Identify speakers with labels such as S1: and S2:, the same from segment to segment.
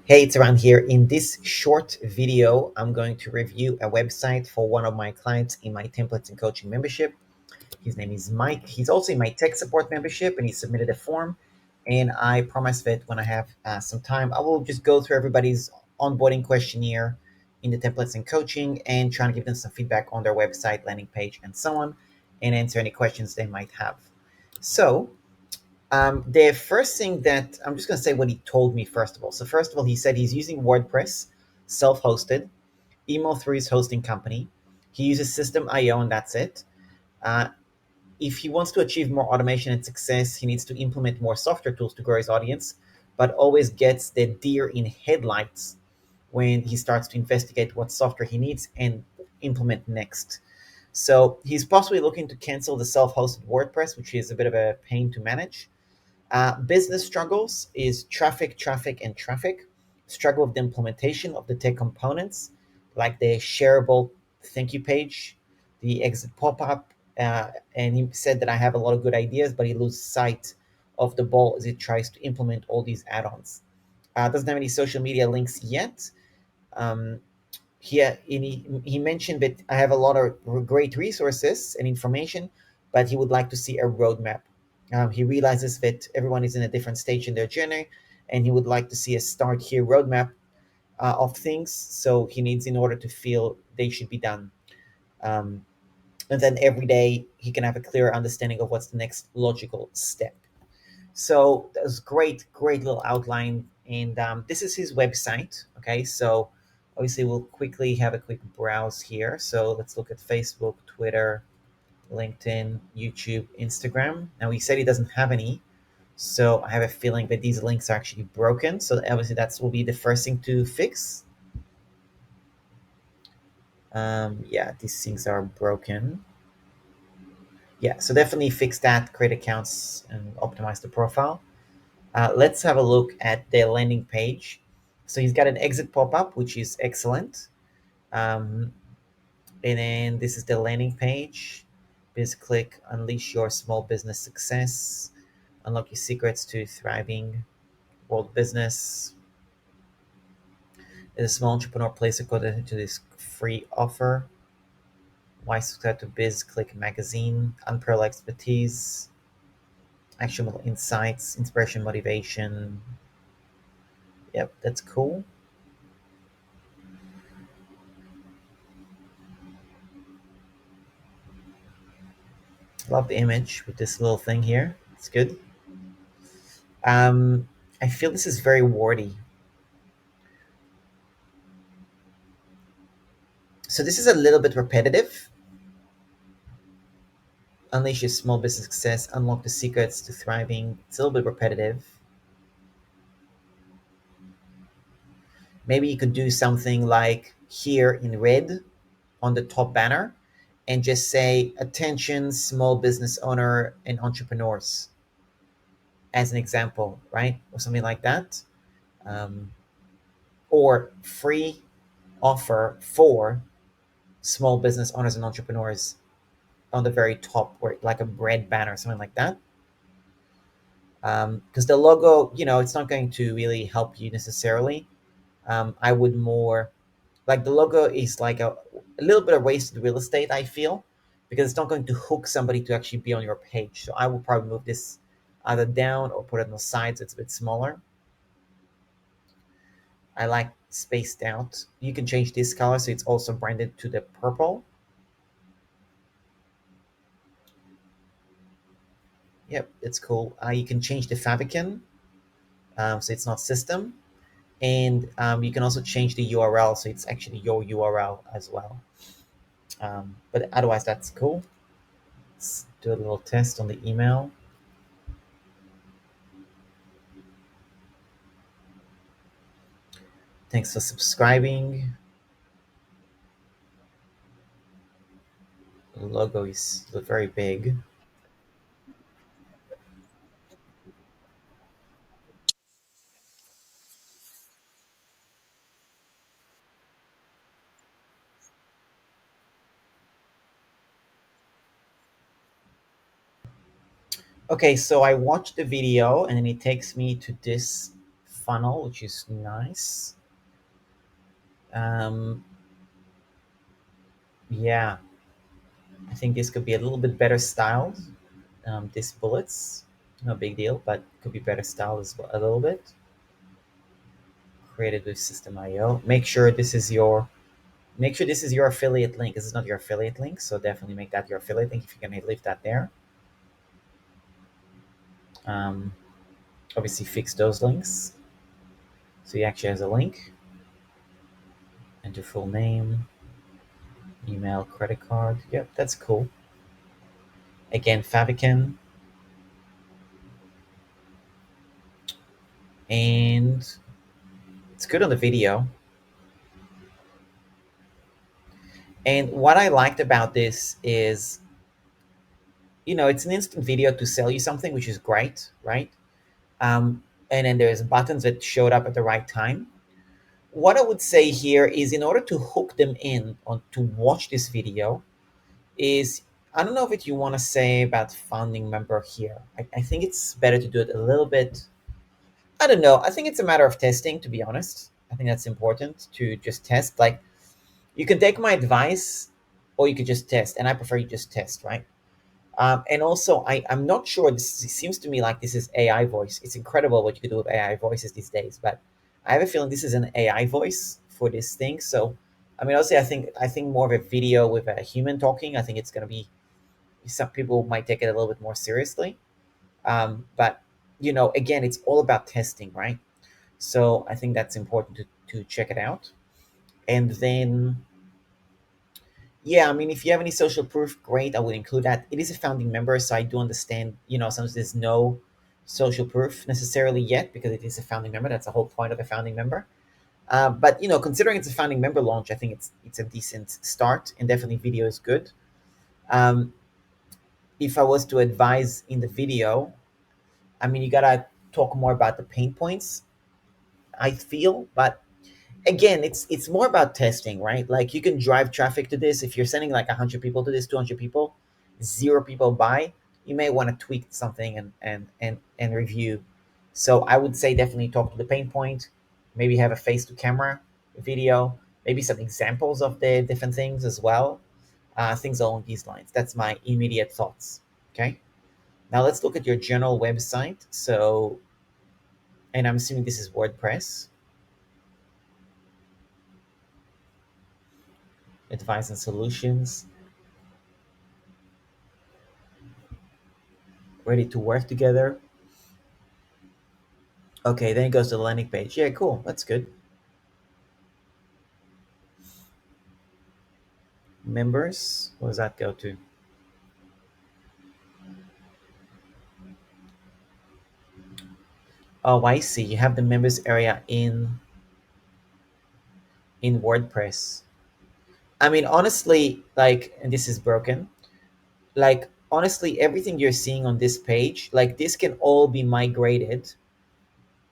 S1: Hey, it's around here. In this short video, I'm going to review a website for one of my clients in my templates and coaching membership. His name is Mike. He's also in my tech support membership and he submitted a form. And I promise that when I have some time, I will just go through everybody's onboarding questionnaire in the templates and coaching and try to give them some feedback on their website, landing page, and so on, and answer any questions they might have. So, the first thing that I'm just going to say what he told me first of all. So first of all, he said he's using WordPress, self-hosted, email through his hosting company. He uses System.io, and that's it. Uh, if he wants to achieve more automation and success, he needs to implement more software tools to grow his audience, but always gets the deer in headlights when he starts to investigate what software he needs and implement next. So he's possibly looking to cancel the self-hosted WordPress, which is a bit of a pain to manage. Business struggles is traffic, and traffic. Struggle with the implementation of the tech components, like the shareable thank you page, the exit pop up. And he said that I have a lot of good ideas, but he loses sight of the ball as he tries to implement all these add ons. Doesn't have any social media links yet. Um, he mentioned that I have a lot of great resources and information, but he would like to see a roadmap. He realizes that everyone is in a different stage in their journey, and he would like to see a start here roadmap of things. So he needs in order to feel they should be done. Um, and then every day he can have a clearer understanding of what's the next logical step. So that's great little outline. And this is his website. Okay, so obviously we'll quickly have a quick browse here. So let's look at Facebook, Twitter, LinkedIn, YouTube, Instagram. Now he said he doesn't have any. So I have a feeling that these links are actually broken. So obviously that will be the first thing to fix. Yeah, these things are broken. Yeah, so definitely fix that, create accounts, and optimize the profile. Let's have a look at their landing page. So he's got an exit pop-up, which is excellent. Um, and then this is the landing page. Just click unleash your small business success, unlock your secrets to thriving world business. As a small entrepreneur, place a code into this free offer. Why subscribe to Biz Click Magazine? Unparalleled expertise, actionable insights, inspiration, motivation. Yep, that's cool. Love the image with this little thing here. It's good. Um, I feel this is very wordy. So this is a little bit repetitive. Unleash your small business success, unlock the secrets to thriving. It's a little bit repetitive. Maybe you could do something like here in red on the top banner and just say attention small business owner and entrepreneurs as an example, right? Or something like that. Um, or free offer for small business owners and entrepreneurs on the very top, where like a red banner, something like that. Because the logo, it's not going to really help you necessarily. I would more like the logo is like a little bit of wasted real estate, I feel, because it's not going to hook somebody to actually be on your page. So I will probably move this either down or put it on the sides. It's a bit smaller. I like spaced out. You can change this color so it's also branded to the purple. Yep, it's cool. You can change the favicon, so it's not system, and you can also change the URL so it's actually your URL as well. But otherwise, that's cool. Let's do a little test on the email. Thanks for subscribing. The logo is very big. Okay, so I watched the video and then it takes me to this funnel, which is nice. Um, yeah, I think this could be a little bit better styled. These bullets, no big deal, but could be better styled as well a little bit. Created with System.io. Make sure this is your affiliate link. This is not your affiliate link, so definitely make that your affiliate link if you're gonna leave that there. Um, Obviously, fix those links. So he actually has a link. Enter full name, email, credit card. Yep, that's cool. Again, Fabican, and it's good on the video. And what I liked about this is, it's an instant video to sell you something, which is great, right? Um, and then there's buttons that showed up at the right time. What I would say here is, in order to hook them in on to watch this video, is I don't know what you want to say about founding member here. I think it's better to do it a little bit. I don't know. I think it's a matter of testing, to be honest. I think that's important to just test. Like, you can take my advice, or you could just test, and I prefer you just test, right? And also, I'm not sure. This it seems to me like this is AI voice. It's incredible what you can do with AI voices these days, but I have a feeling this is an AI voice for this thing. So, I mean, honestly, I think more of a video with a human talking. I think it's going to be, some people might take it a little bit more seriously. But again, it's all about testing, right? So I think that's important to check it out. And then, yeah, I mean, if you have any social proof, great. I would include that. It is a founding member, so I do understand. Sometimes there's no social proof necessarily yet because it is a founding member. That's the whole point of a founding member. But considering it's a founding member launch, I think it's a decent start, and definitely video is good. Um, if I was to advise in the video, I mean, you gotta talk more about the pain points, I feel, but again, it's more about testing, right? Like, you can drive traffic to this. If you're sending like 100 people to this, 200 people, zero people buy, you may want to tweak something and review. So I would say definitely talk to the pain point, maybe have a face to camera video, maybe some examples of the different things as well. Things along these lines. That's my immediate thoughts. Okay, now let's look at your general website. So, and I'm assuming this is WordPress. Advice and solutions, ready to work together. Okay, then it goes to the landing page. Yeah, cool. That's good. Members, what does that go to? Oh, I see. You have the members area in WordPress. I mean, honestly, like, and this is broken. Like, honestly, everything you're seeing on this page, like, this can all be migrated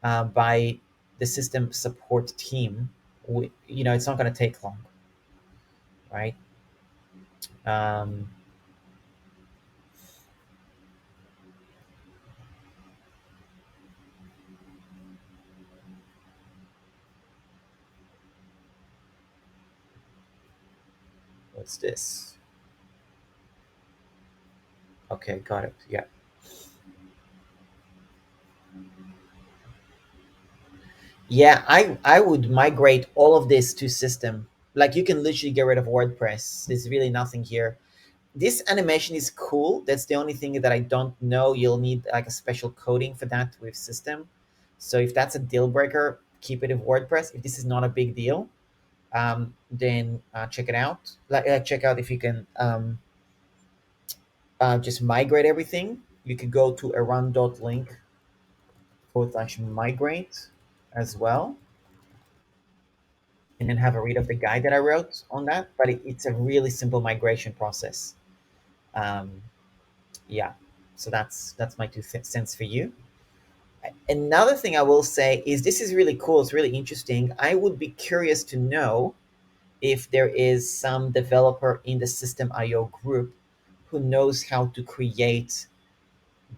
S1: by the system support team. It's not going to take long, right? Um, what's this? Okay, got it. Yeah. Yeah, I would migrate all of this to system. Like, you can literally get rid of WordPress. There's really nothing here. This animation is cool. That's the only thing that I don't know. You'll need like a special coding for that with system. So if that's a deal breaker, keep it with WordPress. If this is not a big deal, then check it out. Check out if you can just migrate everything. You could go to a run.link/migrate as well, and then have a read of the guide that I wrote on that. But it's a really simple migration process. Um, yeah, so that's my cents for you. Another thing I will say is, this is really cool. It's really interesting. I would be curious to know if there is some developer in the System.io group who knows how to create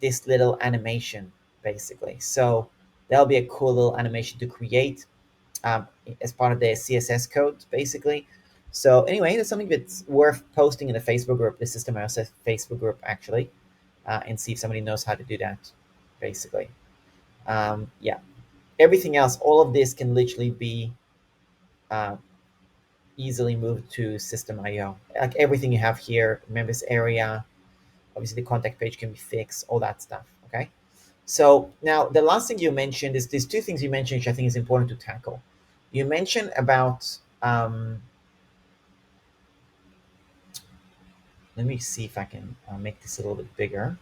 S1: this little animation, basically. So That'll be a cool little animation to create as part of the CSS code, basically. So anyway, that's something that's worth posting in the Facebook group, the System IOS Facebook group, actually, and see if somebody knows how to do that, basically. Yeah, everything else, all of this can literally be uh, easily moved to System IO. Like everything you have here, members area, obviously the contact page can be fixed, all that stuff. Okay. So now the last thing you mentioned is these two things you mentioned, which I think is important to tackle. You mentioned about let me see if I can make this a little bit bigger.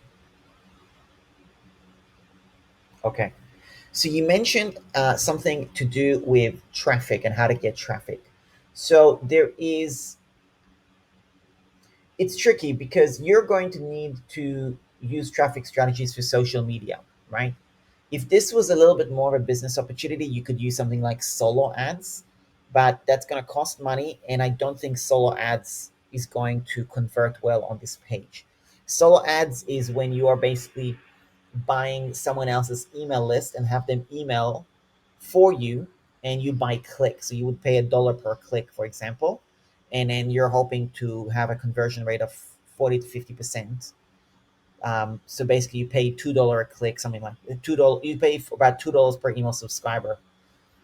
S1: Okay. So you mentioned something to do with traffic and how to get traffic. So there is, it's tricky because you're going to need to use traffic strategies for social media, right? If this was a little bit more of a business opportunity, you could use something like solo ads, but that's going to cost money. And I don't think solo ads is going to convert well on this page. Solo ads is when you are basically buying someone else's email list and have them email for you, and you buy clicks. So you would pay $1 per click, for example, and then you're hoping to have a conversion rate of 40 to 50%. So basically, you pay $2 a click, something like $2. You pay for about $2 per email subscriber.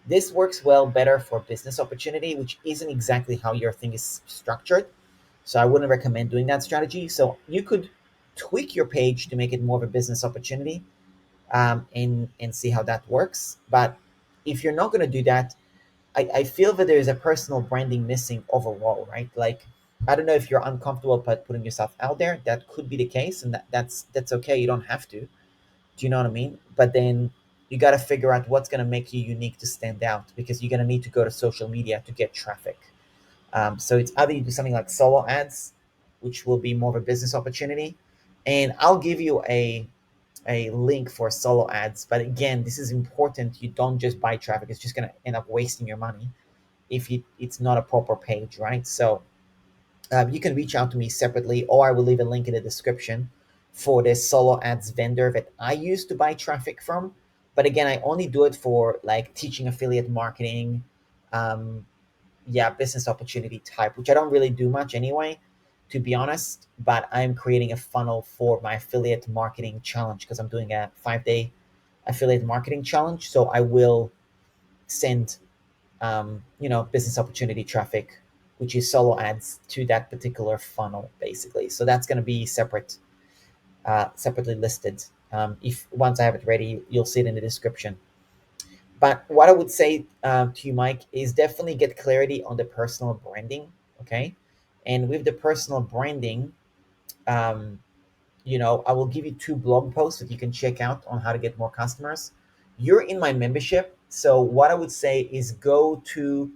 S1: This works well better for business opportunity, which isn't exactly how your thing is structured. So I wouldn't recommend doing that strategy. So you could tweak your page to make it more of a business opportunity, and see how that works. But if you're not going to do that, I feel that there's a personal branding missing overall, right? Like, I don't know if you're uncomfortable about putting yourself out there. That could be the case, and that's okay. You don't have to. Do you know what I mean? But then you got to figure out what's going to make you unique to stand out, because you're going to need to go to social media to get traffic. So it's either you do something like solo ads, which will be more of a business opportunity, and I'll give you a link for solo ads. But again, this is important. You don't just buy traffic. It's just going to end up wasting your money if it's not a proper page, right? So you can reach out to me separately, or I will leave a link in the description for this solo ads vendor that I use to buy traffic from. But again, I only do it for like teaching affiliate marketing, um, yeah, business opportunity type, which I don't really do much anyway, to be honest. But I'm creating a funnel for my affiliate marketing challenge because I'm doing a 5 day affiliate marketing challenge. So I will send, business opportunity traffic, which is solo ads, to that particular funnel, basically. So that's going to be separately listed. If once I have it ready, you'll see it in the description. But what I would say to you, Mike, is definitely get clarity on the personal branding. Okay. And with the personal branding, um, I will give you two blog posts that you can check out on how to get more customers. You're in my membership. So what I would say is go to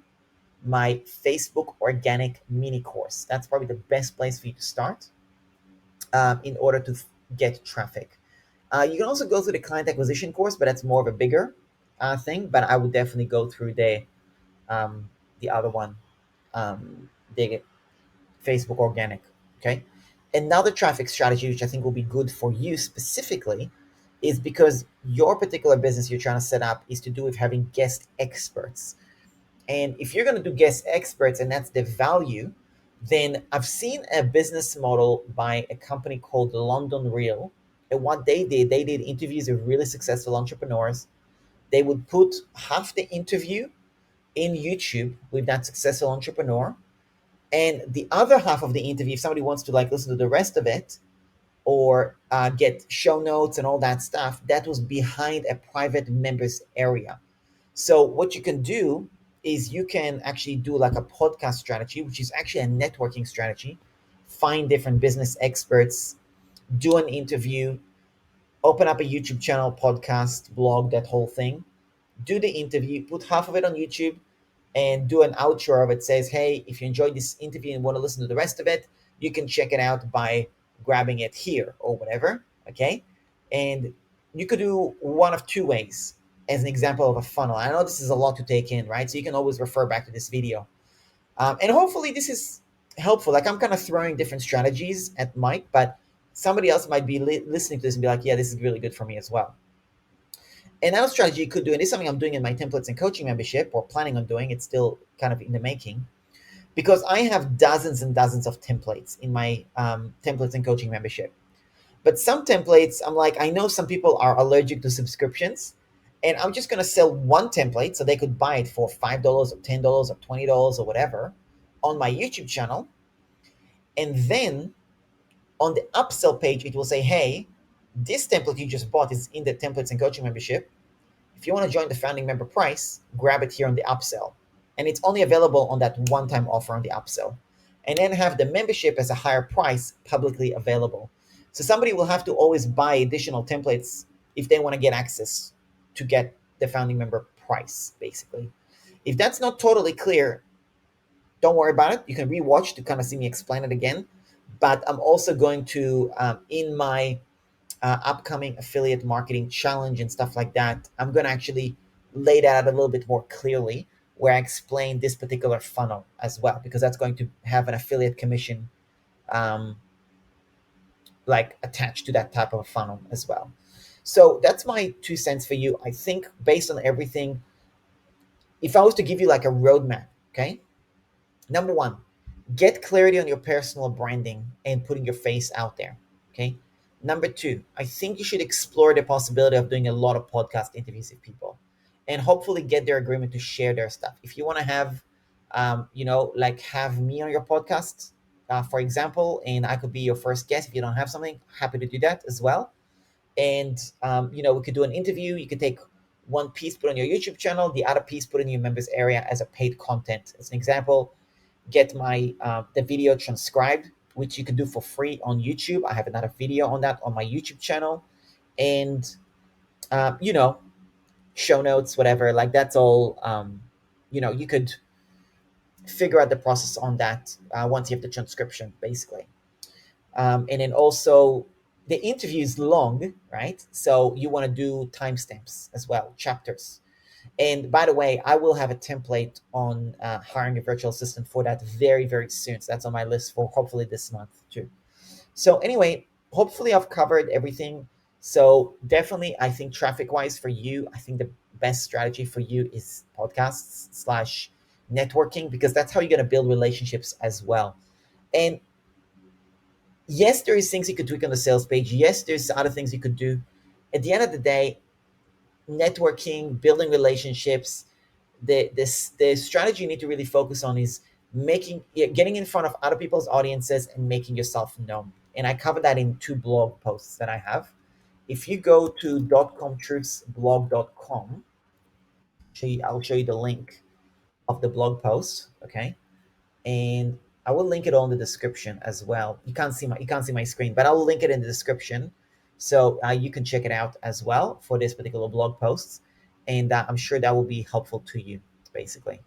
S1: my Facebook organic mini course. That's probably the best place for you to start in order to get traffic. You can also go through the client acquisition course, but that's more of a bigger thing. But I would definitely go through the other one, the Facebook organic. Okay. Another traffic strategy, which I think will be good for you specifically, is because your particular business you're trying to set up is to do with having guest experts. And if you're going to do guest experts and that's the value, then I've seen a business model by a company called London Real. And what they did interviews with really successful entrepreneurs. They would put half the interview in YouTube with that successful entrepreneur, and the other half of the interview, if somebody wants to like listen to the rest of it, or get show notes and all that stuff, that was behind a private members area. So what you can do is you can actually do like a podcast strategy, which is actually a networking strategy. Find different business experts, do an interview, open up a YouTube channel, podcast, blog, that whole thing. Do the interview, put half of it on YouTube, and do an outro that says, hey, if you enjoyed this interview and want to listen to the rest of it, you can check it out by grabbing it here or whatever. Okay. And you could do one of two ways as an example of a funnel. I know this is a lot to take in, right? So you can always refer back to this video. And hopefully this is helpful. Like, I'm kind of throwing different strategies at Mike, but somebody else might be listening to this and be like, yeah, this is really good for me as well. Another strategy you could do, and this is something I'm doing in my templates and coaching membership, or planning on doing, it's still kind of in the making, because I have dozens and dozens of templates in my templates and coaching membership. But some templates, I'm like, I know some people are allergic to subscriptions, and I'm just going to sell one template so they could buy it for $5 or $10 or $20 or whatever on my YouTube channel. And then on the upsell page, it will say, hey, this template you just bought is in the templates and coaching membership. If you want to join the founding member price, grab it here on the upsell. And it's only available on that one time offer on the upsell. And then have the membership as a higher price publicly available. So somebody will have to always buy additional templates if they want to get access to get the founding member price, basically. If that's not totally clear, don't worry about it. You can rewatch to kind of see me explain it again. But I'm also going to, in my upcoming affiliate marketing challenge and stuff like that, I'm going to actually lay that out a little bit more clearly, where I explain this particular funnel as well, because that's going to have an affiliate commission um, like attached to that type of a funnel as well. So that's my 2 cents for you. I think based on everything, if I was to give you like a roadmap, okay, number one, get clarity on your personal branding and putting your face out there. Okay. Number two, I think you should explore the possibility of doing a lot of podcast interviews with people and hopefully get their agreement to share their stuff. If you want to have, like have me on your podcast, for example, and I could be your first guest. If you don't have something, happy to do that as well. And, we could do an interview. You could take one piece, put on your YouTube channel, the other piece, put in your members area as a paid content. As an example, get my the video transcribed, which you can do for free on YouTube. I have another video on that on my YouTube channel, and um, you know, show notes, whatever. Like that's all. You could figure out the process on that once you have the transcription, basically. And then also, the interview is long, right? So you want to do timestamps as well, chapters. And by the way, I will have a template on hiring a virtual assistant for that very, very soon. So that's on my list for hopefully this month too. So anyway, hopefully I've covered everything. So definitely, I think traffic wise for you, I think the best strategy for you is podcasts slash networking, because that's how you're going to build relationships as well. And yes, there is things you could tweak on the sales page. Yes, there's other things you could do. At the end of the day, networking, building relationships, the strategy you need to really focus on is getting in front of other people's audiences and making yourself known. And I cover that in 2 blog posts that I have. If you go to dotcomtruthsblog.com, I'll show you the link of the blog post, okay? And I will link it on the description as well. You can't see my screen, but I'll link it in the description, so you can check it out as well for this particular blog post, and I'm sure that will be helpful to you. Basically,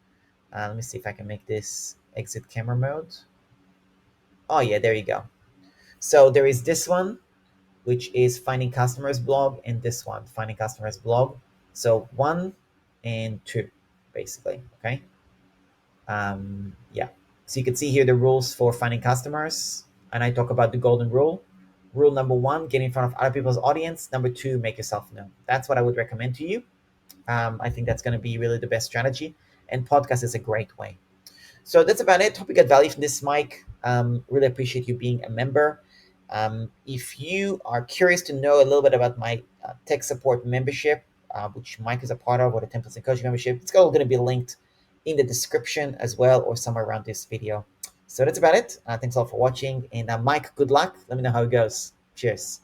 S1: let me see if I can make this exit camera mode. Oh yeah, there you go. So there is this one, which is finding customers blog, and this one, finding customers blog. So 1 and 2, basically. Okay. Yeah. So you can see here the rules for finding customers, and I talk about the golden rule. Rule number one: get in front of other people's audience. Number two: make yourself known. That's what I would recommend to you. I think that's going to be really the best strategy, and podcast is a great way. So that's about it. Hope you got value from this, Mike. Really appreciate you being a member. If you are curious to know a little bit about my tech support membership, which Mike is a part of, or the templates and coaching membership, it's all going to be linked in the description as well, or somewhere around this video. So that's about it. Thanks all for watching. And Mike, good luck. Let me know how it goes. Cheers.